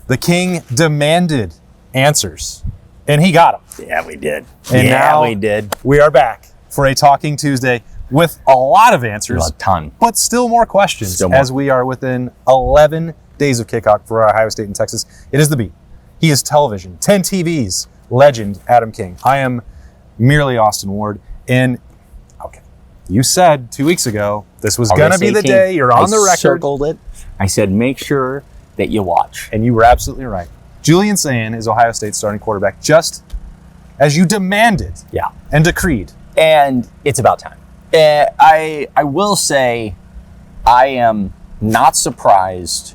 The King demanded answers, and he got them. Yeah, we did. And now we are back for a Talking Tuesday with a lot of answers. A ton. But still more questions as we are within 11 days of kickoff for Ohio State and Texas. It is The Beat. He is television, 10 TVs, legend Adam King. I am merely Austin Ward. And, okay, you said 2 weeks ago this was going to be the day. You're on the record. I circled it. I said, make sure that you watch. And you were absolutely right. Julian Sayin is Ohio State's starting quarterback, just as you demanded and decreed. And it's about time. I will say I am not surprised.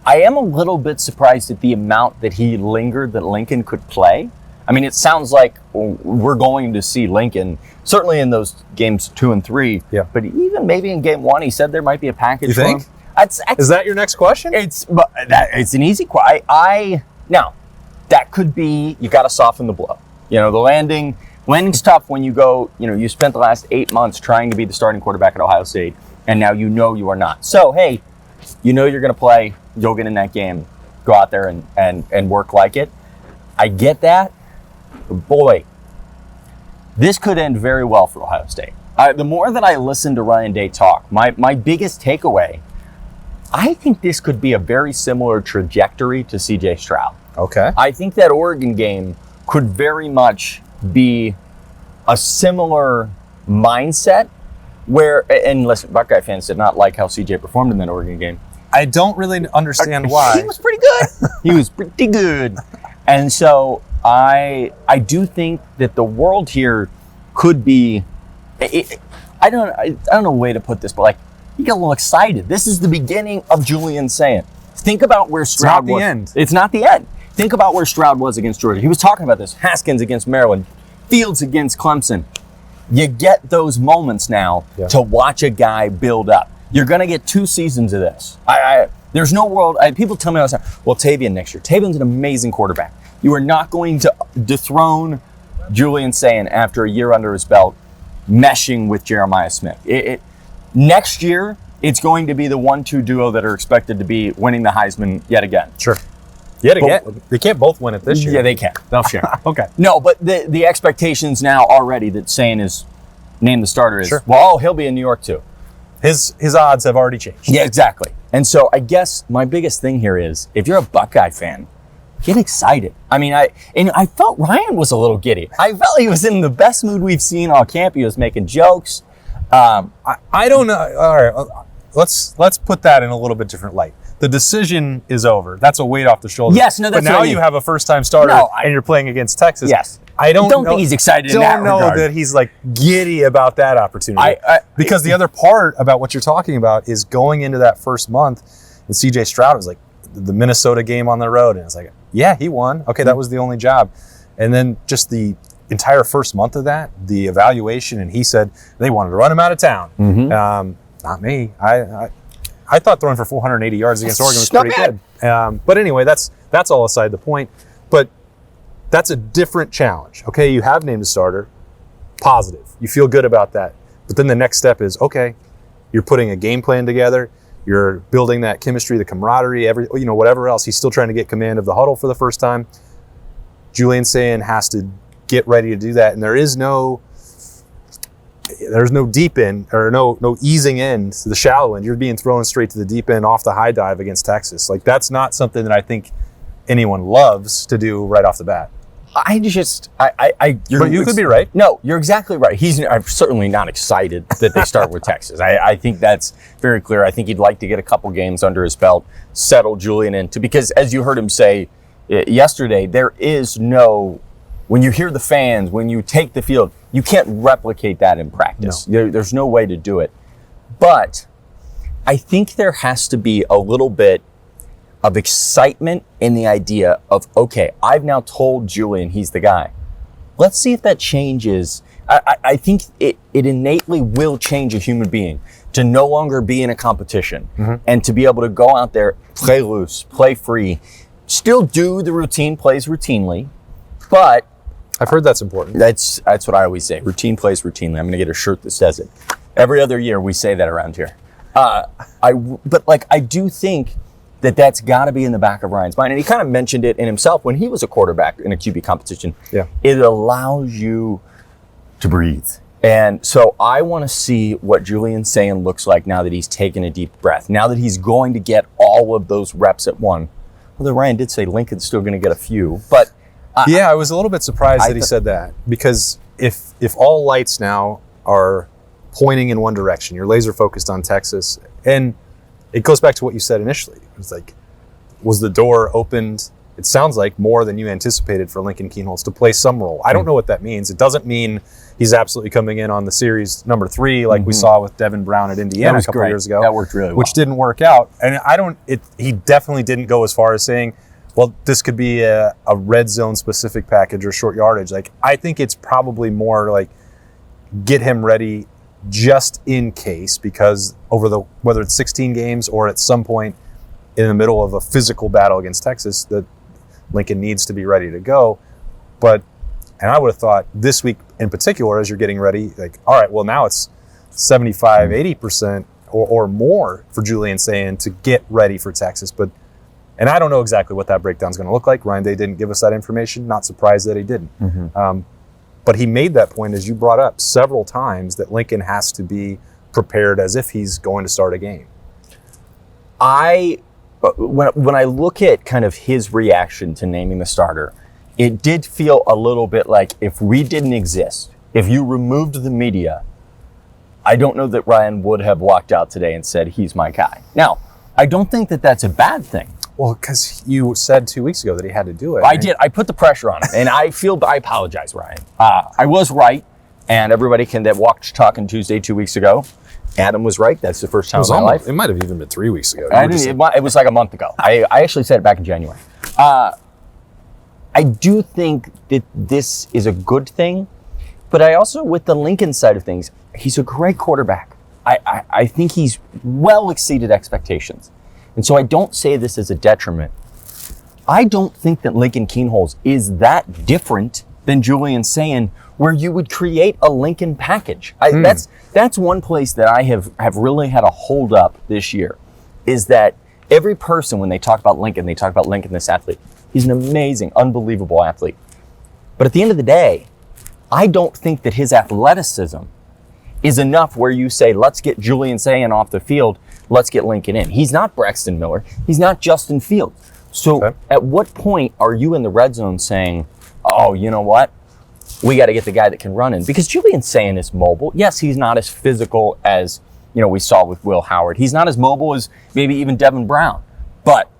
I am a little bit surprised at the amount that he lingered that Lincoln could play. I mean, it sounds like we're going to see Lincoln, certainly in those games 2 and 3. Yeah. But even maybe in game 1, he said there might be a package for him. Is that your next question? It's an easy question. Now, that could be, you got to soften the blow. You know, the landing's tough when you go, you spent the last 8 months trying to be the starting quarterback at Ohio State, and now you know you are not. So, hey, you're going to play, you'll get in that game, go out there and work like it. I get that. But boy, this could end very well for Ohio State. The more that I listen to Ryan Day talk, my biggest takeaway, I think this could be a very similar trajectory to C.J. Stroud. Okay. I think that Oregon game could very much be a similar mindset where, and listen, Buckeye fans did not like how CJ performed in that Oregon game. I don't really understand why. He was pretty good. He was pretty good. And so I do think that the world here could be, I don't know a way to put this, but like, you get a little excited. This is the beginning of Julian Sayin. Think about where Stroud was. It's not the end. It's not the end. Think about where Stroud was against Georgia. He was talking about this. Haskins against Maryland. Fields against Clemson. You get those moments now to watch a guy build up. You're going to get 2 seasons of this. There's no world. People tell me all the time, well, Tavian next year. Tavian's an amazing quarterback. You are not going to dethrone Julian Sayin after a year under his belt, meshing with Jeremiah Smith. Next year, it's going to be the 1-2 duo that are expected to be winning the Heisman yet again. Sure. Yet again. They can't both win it this year. Yeah, they can. They'll share. Okay. No, but the expectations now already that Sayin is named the starter is, he'll be in New York too. His odds have already changed. Yeah, exactly. And so I guess my biggest thing here is, if you're a Buckeye fan, get excited. I mean, I felt Ryan was a little giddy. I felt he was in the best mood we've seen all camp. He was making jokes. I don't know. All right, let's put that in a little bit different light. The decision is over. That's a weight off the shoulder. Yes, no, that's but now you have a first-time starter, and you're playing against Texas. Yes, I don't think he's excited in that regard. Don't know that he's like giddy about that opportunity. Because the other part about what you're talking about is going into that first month, and C.J. Stroud was like the Minnesota game on the road, and it's like, yeah, he won. Okay, that was the only job, and then just the entire first month of that, the evaluation, and he said they wanted to run him out of town. Mm-hmm. Not me. I thought throwing for 480 yards against Oregon was pretty good. But anyway, that's all aside the point. But that's a different challenge. Okay, you have named a starter, positive. You feel good about that. But then the next step is, okay, you're putting a game plan together. You're building that chemistry, the camaraderie, whatever else. He's still trying to get command of the huddle for the first time. Julian Sayin has to get ready to do that, and there's no deep end or no easing end to the shallow end. You're being thrown straight to the deep end off the high dive against Texas. Like, that's not something that I think anyone loves to do right off the bat. But you could be right. No, you're exactly right. I'm certainly not excited that they start with Texas. I think that's very clear. I think he'd like to get a couple games under his belt, settle Julian into, because as you heard him say yesterday, there is no, when you hear the fans, when you take the field, you can't replicate that in practice. No. There's no way to do it. But I think there has to be a little bit of excitement in the idea of, okay, I've now told Julian he's the guy. Let's see if that changes. I think it innately will change a human being to no longer be in a competition and to be able to go out there, play loose, play free, still do the routine plays routinely, but I've heard that's important. That's what I always say. Routine plays routinely. I'm going to get a shirt that says it. Every other year we say that around here. But I do think that's got to be in the back of Ryan's mind. And he kind of mentioned it in himself when he was a quarterback in a QB competition. Yeah. It allows you to breathe. And so I want to see what Julian Sayin looks like now that he's taken a deep breath, now that he's going to get all of those reps at one. Although Ryan did say Lincoln's still going to get a few. But I was a little bit surprised that he said that, because if all lights now are pointing in one direction, you're laser focused on Texas, and it goes back to what you said initially. It was like, was the door opened? It sounds like more than you anticipated for Lincoln Kienholz to play some role. I don't know what that means. It doesn't mean he's absolutely coming in on the series number 3 like we saw with Devin Brown at Indiana a couple of years ago. That worked really well. Which didn't work out. And he definitely didn't go as far as saying, well, this could be a red zone specific package or short yardage. Like, I think it's probably more like get him ready just in case, because whether it's 16 games or at some point in the middle of a physical battle against Texas, that Lincoln needs to be ready to go. And I would have thought this week in particular, as you're getting ready, like, all right, well, now it's 75, 80% or more for Julian Sayin to get ready for Texas. And I don't know exactly what that breakdown is going to look like. Ryan Day didn't give us that information. Not surprised that he didn't. But he made that point, as you brought up several times, that Lincoln has to be prepared as if he's going to start a game. When I look at kind of his reaction to naming the starter, it did feel a little bit like if we didn't exist, if you removed the media, I don't know that Ryan would have walked out today and said, he's my guy. Now, I don't think that that's a bad thing. Well, because you said 2 weeks ago that he had to do it. I did. I put the pressure on him, and I apologize, Ryan. I was right, and everybody that watched Talking Tuesday 2 weeks ago, Adam was right. That's the first time in my life. It might have even been 3 weeks ago. It was like a month ago. I actually said it back in January. I do think that this is a good thing, but I also, with the Lincoln side of things, he's a great quarterback. I think he's well exceeded expectations. And so I don't say this as a detriment. I don't think that Lincoln Kienholz is that different than Julian Sayin, where you would create a Lincoln package. That's one place that I have really had a hold up this year, is that every person, when they talk about Lincoln, this athlete. He's an amazing, unbelievable athlete. But at the end of the day, I don't think that his athleticism is enough where you say, let's get Julian Sayin off the field, let's get Lincoln in. He's not Braxton Miller. He's not Justin Fields. So At what point are you in the red zone saying, oh, you know what? We got to get the guy that can run in. Because Julian Sayin is mobile. Yes, he's not as physical as we saw with Will Howard. He's not as mobile as maybe even Devin Brown. But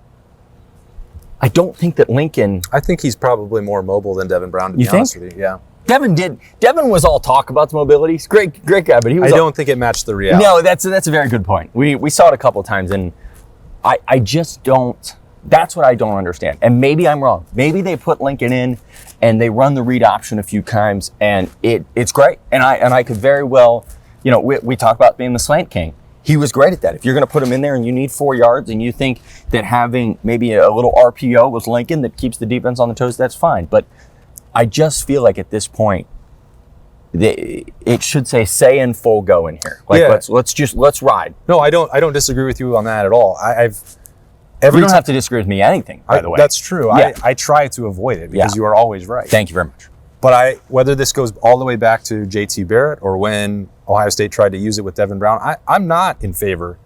I don't think that Lincoln... I think he's probably more mobile than Devin Brown, to be honest with you. Yeah. Devin was all talk about the mobility. He's a great guy, but he was... I don't think it matched the reality. No, that's a very good point. We saw it a couple of times, and I just don't... That's what I don't understand. And maybe I'm wrong. Maybe they put Lincoln in, and they run the read option a few times, and it's great. And I could very well... we talk about being the slant king. He was great at that. If you're going to put him in there and you need 4 yards and you think that having maybe a little RPO with Lincoln that keeps the defense on the toes, that's fine. But I just feel like at this point, it should say Sayin full go in here. Like, let's ride. No, I don't disagree with you on that at all. You don't have to disagree with me anything, by the way. That's true. Yeah. I try to avoid it because you are always right. Thank you very much. But whether this goes all the way back to J.T. Barrett or when Ohio State tried to use it with Devin Brown, I'm not in favor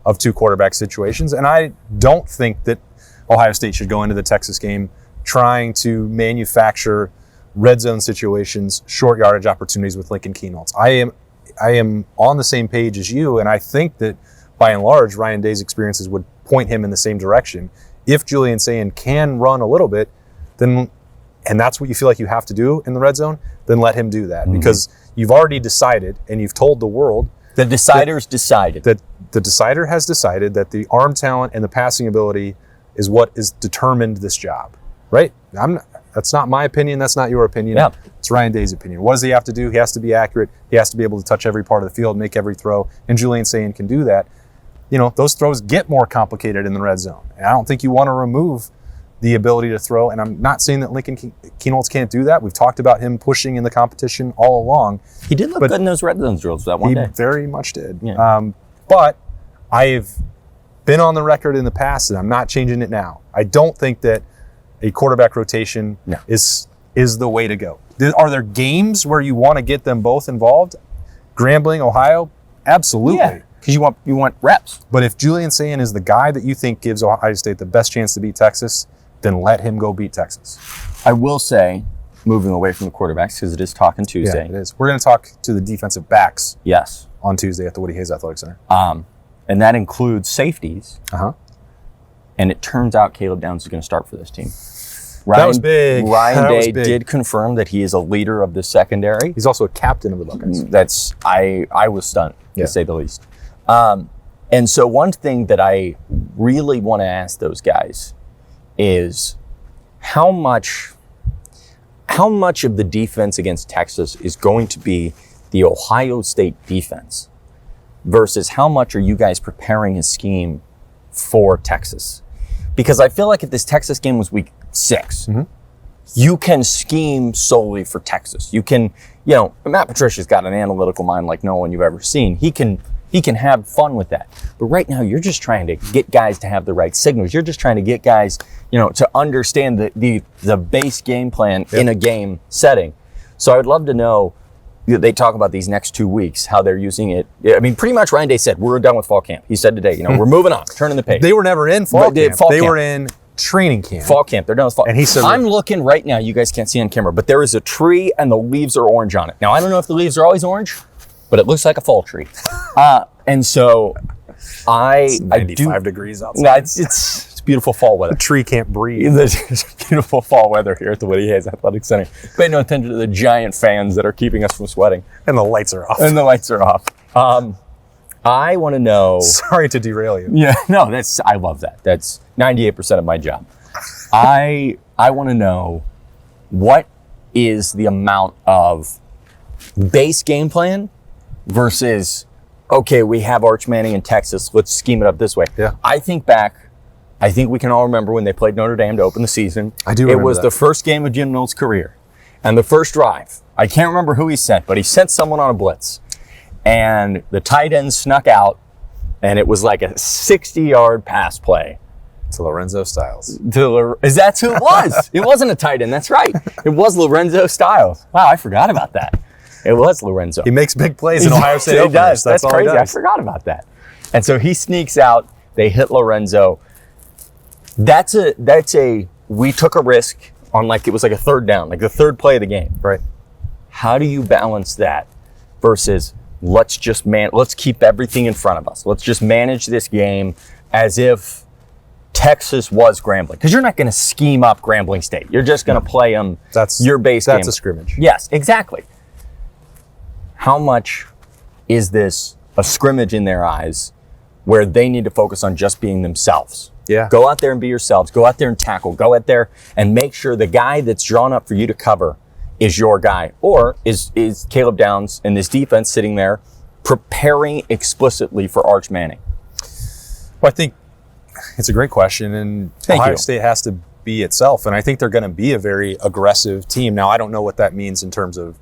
of 2 quarterback situations. And I don't think that Ohio State should go into the Texas game trying to manufacture red zone situations, short yardage opportunities with Lincoln Kienholz. I am on the same page as you, and I think that by and large, Ryan Day's experiences would point him in the same direction. If Julian Sayin can run a little bit, then... and that's what you feel like you have to do in the red zone, then let him do that. Because you've already decided and you've told the world... The decider's decided. That the decider has decided that the arm talent and the passing ability is what is determined this job, right? That's not my opinion. That's not your opinion. Yeah. It's Ryan Day's opinion. What does he have to do? He has to be accurate. He has to be able to touch every part of the field, make every throw. And Julian Sayin can do that. Those throws get more complicated in the red zone. And I don't think you want to remove the ability to throw. And I'm not saying that Lincoln Kienholz can't do that. We've talked about him pushing in the competition all along. He did look good in those red zone drills that one day. He very much did. Yeah. But I've been on the record in the past, and I'm not changing it now. I don't think that a quarterback rotation is the way to go. Are there games where you want to get them both involved? Grambling, Ohio? Absolutely. Yeah, because you want reps. But if Julian Sayin is the guy that you think gives Ohio State the best chance to beat Texas, then let him go beat Texas. I will say, moving away from the quarterbacks, because it is Talking Tuesday. Yeah, it is. We're going to talk to the defensive backs Yes. on Tuesday at the Woody Hayes Athletic Center. And that includes safeties. Uh-huh. And it turns out Caleb Downs is going to start for this team. That was big. Ryan That was Day big. did confirm that he is a leader of the secondary. He's also a captain of the Buckeyes. That's I was stunned, Yeah. to say the least. And so one thing that I really want to ask those guys is how much of the defense against Texas is going to be the Ohio State defense versus how much are you guys preparing a scheme for Texas? Because I feel like if this Texas game was week 6, you can scheme solely for Texas. You can, Matt Patricia's got an analytical mind like no one you've ever seen. He can have fun with that. But right now, you're just trying to get guys to have the right signals. You're just trying to get guys, to understand the base game plan in a game setting. So I would love to know, they talk about these next 2 weeks, how they're using it. I mean, pretty much Ryan Day said, we're done with fall camp. He said today, we're moving on, turning the page. They were never in fall camp. They were in training camp. Fall camp. They're done with fall. And he said, I'm looking right now. You guys can't see on camera, but there is a tree and the leaves are orange on it. Now, I don't know if the leaves are always orange, but it looks like a fall tree. And so it's 95 degrees outside. No, it's beautiful fall weather. The tree can't breathe. There's beautiful fall weather here at the Woody Hayes Athletic Center. Pay no attention to the giant fans that are keeping us from sweating. And the lights are off. And the lights are off. I want to know. Sorry to derail you. Yeah, no, I love that. That's 98% of my job. I want to know, what is the amount of base game plan versus, okay, we have Arch Manning in Texas, let's scheme it up this way. Yeah. I think we can all remember when they played Notre Dame to open the season. I do remember It was that. the first game of Jim Knowles' career. And the first drive, I can't remember who he sent, but he sent someone on a blitz. And the tight end snuck out, and it was like a 60-yard pass play. To Lorenzo Styles. That's who it was. It wasn't a tight end, that's right. It was Lorenzo Styles. Wow, I forgot about that. It was Lorenzo. He makes big plays in Ohio State He openers. does. That's all crazy. he I does. forgot about that. And so he sneaks out. They hit Lorenzo. We took a risk on, like, it was like a third down, like the third play of the game. Right. How do you balance that versus let's keep everything in front of us. Let's just manage this game as if Texas was Grambling. Because you're not going to scheme up Grambling State. You're just going to play them your base game. That's a scrimmage. Yes, exactly. How much is this a scrimmage in their eyes where they need to focus on just being themselves? Yeah. Go out there and be yourselves. Go out there and tackle. Go out there and make sure the guy that's drawn up for you to cover is your guy. Or is Caleb Downs and this defense sitting there preparing explicitly for Arch Manning? Well, I think it's a great question, and Ohio State has to be itself, and I think they're going to be a very aggressive team. Now, I don't know what that means in terms of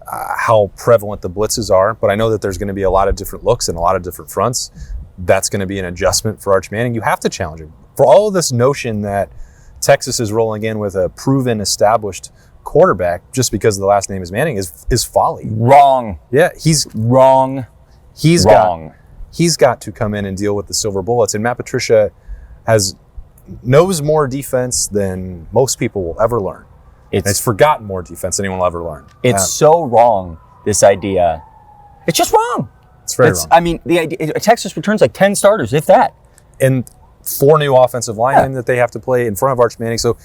how prevalent the blitzes are, but I know that there's going to be a lot of different looks and a lot of different fronts. That's going to be an adjustment for Arch Manning. You have to challenge him. For all of this notion that Texas is rolling in with a proven, established quarterback just because the last name is Manning is folly. Wrong. Yeah, he's wrong. He's got to come in and deal with the silver bullets. And Matt Patricia knows more defense than most people will ever learn. It's forgotten more defense than anyone will ever learn. It's so wrong, this idea. It's just wrong. It's very wrong. I mean, the idea, Texas returns like 10 starters, if that. And 4 new offensive linemen that they have to play in front of Arch Manning. So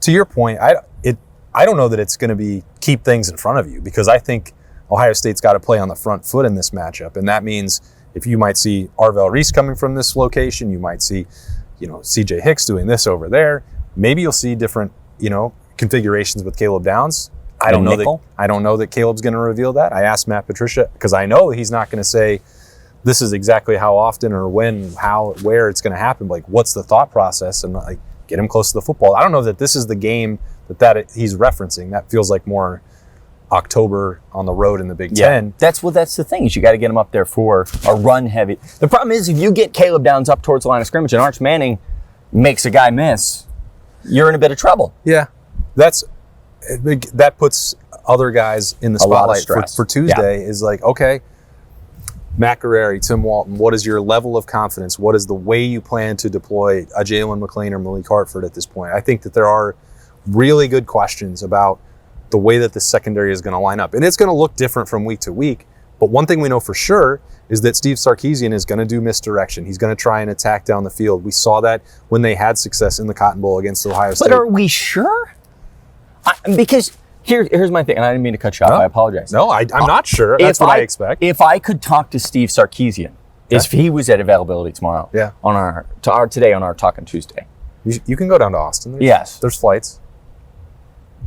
to your point, I don't know that it's going to keep things in front of you, because I think Ohio State's got to play on the front foot in this matchup. And that means if you might see Arvell Reese coming from this location, you might see, CJ Hicks doing this over there. Maybe you'll see different, configurations with Caleb Downs. I don't know that Caleb's going to reveal that. I asked Matt Patricia because I know he's not going to say this is exactly how often or when, how, where it's going to happen. Like, what's the thought process? And like, get him close to the football. I don't know that this is the game that he's referencing. That feels like more October on the road in the Big Ten. That's the thing is you got to get them up there for a run heavy. The problem is if you get Caleb Downs up towards the line of scrimmage and Arch Manning makes a guy miss, you're in a bit of trouble. Yeah, that puts other guys in the spotlight for Tuesday. Is like, okay, Matt Guerreri, Tim Walton, what is your level of confidence? What is the way you plan to deploy a Jalen McLean or Malik Hartford at this point? I think that there are really good questions about the way that the secondary is going to line up. And it's going to look different from week to week. But one thing we know for sure is that Steve Sarkisian is going to do misdirection. He's going to try and attack down the field. We saw that when they had success in the Cotton Bowl against Ohio State. But are we sure? Because here's my thing, and I didn't mean to cut you off. I apologize. No, I'm not sure. That's what I expect. If I could talk to Steve Sarkisian, if he was at availability tomorrow, today on our Talking Tuesday. You can go down to Austin. There's flights.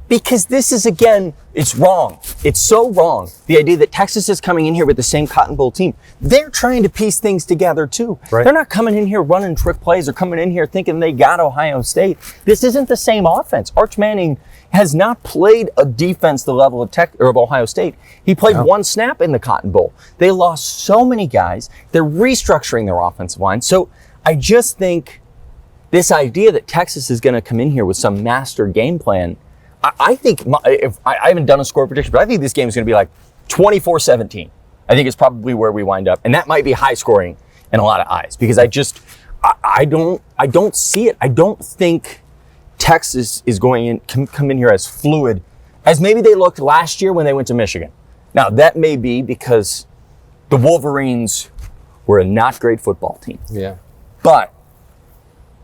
Because this is, again, it's wrong. It's so wrong. The idea that Texas is coming in here with the same Cotton Bowl team. They're trying to piece things together, too. Right. They're not coming in here running trick plays or coming in here thinking they got Ohio State. This isn't the same offense. Arch Manning has not played a defense the level of Ohio State. He played one snap in the Cotton Bowl. They lost so many guys. They're restructuring their offensive line. So I just think this idea that Texas is going to come in here with some master game plan, I think, if I haven't done a score prediction, but I think this game is going to be like 24-17. I think it's probably where we wind up. And that might be high scoring in a lot of eyes because I don't see it. I don't think Texas is going to come in here as fluid as maybe they looked last year when they went to Michigan. Now, that may be because the Wolverines were a not great football team. Yeah. But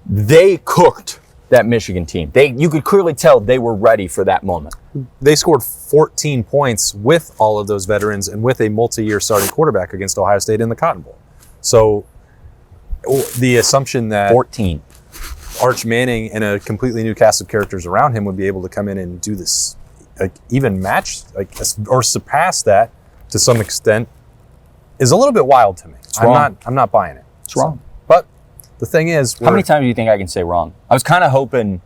they cooked that Michigan team. You could clearly tell they were ready for that moment. They scored 14 points with all of those veterans and with a multi-year starting quarterback against Ohio State in the Cotton Bowl. So the assumption that 14. Arch Manning and a completely new cast of characters around him would be able to come in and do this, like even match, like or surpass that to some extent, is a little bit wild to me. I'm not buying it. It's wrong. But the thing is, how many times do you think I can say wrong? I was kind of hoping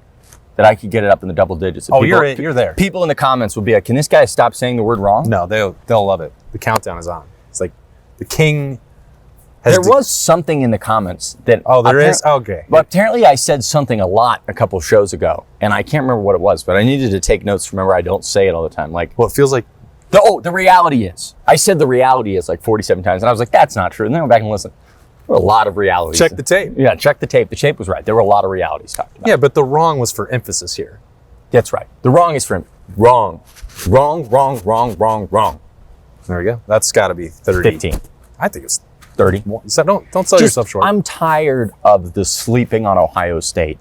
that I could get it up in the double digits. You're there. People in the comments will be like, "Can this guy stop saying the word wrong?" No, they'll love it. The countdown is on. It's like the king. There was something in the comments that... Oh, there is? Okay. But apparently I said something a lot a couple shows ago, and I can't remember what it was, but I needed to take notes to remember I don't say it all the time. Like, well, it feels like... The reality is. I said the reality is like 47 times, and I was like, that's not true. And then I went back and listened. There were a lot of realities. Check the tape. Yeah, check the tape. The tape was right. There were a lot of realities talked about. Yeah, but the wrong was for emphasis here. That's right. The wrong is for wrong. Wrong, wrong, wrong, wrong, wrong. There we go. That's got to be 30. 15. I think it's 30. So don't sell yourself short. I'm tired of the sleeping on Ohio State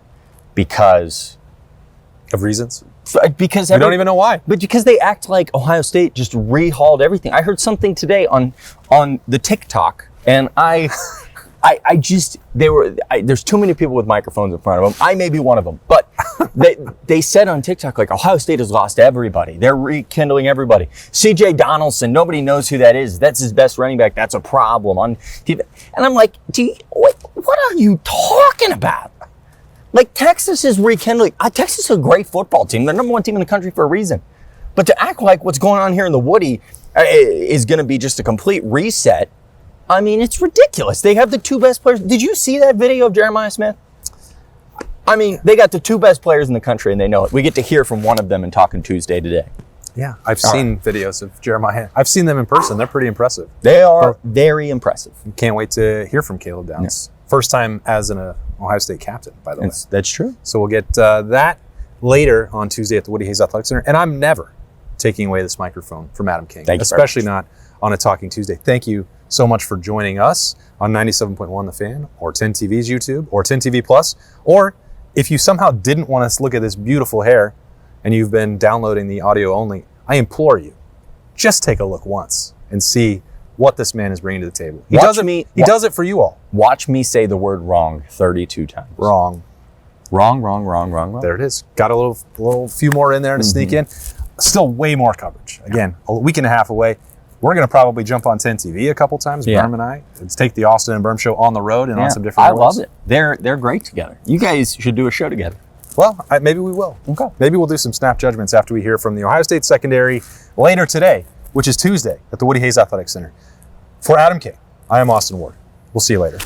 because... Of reasons? Because we don't even know why. But because they act like Ohio State just rehauled everything. I heard something today on the TikTok, and there's too many people with microphones in front of them. I may be one of them, but they said on TikTok, like, Ohio State has lost everybody. They're rekindling everybody. CJ Donaldson, nobody knows who that is. That's his best running back. That's a problem on TV. And I'm like, what are you talking about? Like, Texas is rekindling. Texas is a great football team. They're number one team in the country for a reason. But to act like what's going on here in the Woody is going to be just a complete reset, I mean, it's ridiculous. They have the two best players. Did you see that video of Jeremiah Smith? I mean, they got the two best players in the country, and they know it. We get to hear from one of them in Talking Tuesday today. Yeah, I've seen videos of Jeremiah. I've seen them in person. They're pretty impressive. They are very impressive. Can't wait to hear from Caleb Downs. Yeah. First time as an Ohio State captain, by the way. That's true. So we'll get that later on Tuesday at the Woody Hayes Athletic Center. And I'm never taking away this microphone from Adam King, especially not on a Talking Tuesday. Thank you so much for joining us on 97.1 The Fan, or 10 TV's YouTube, or 10 TV Plus, or if you somehow didn't want to look at this beautiful hair and you've been downloading the audio only, I implore you, just take a look once and see what this man is bringing to the table. He does it for you all. Watch me say the word wrong 32 times. Wrong. Wrong, wrong, wrong, wrong, wrong. There it is. Got a little few more in there to sneak in. Still way more coverage. Again, a week and a half away. We're going to probably jump on 10 TV a couple times, Birm and I. Let's take the Austin and Birm show on the road and on some different roles. I love it. They're great together. You guys should do a show together. Well, maybe we will. Okay. Maybe we'll do some snap judgments after we hear from the Ohio State secondary later today, which is Tuesday at the Woody Hayes Athletic Center. For Adam King, I am Austin Ward. We'll see you later.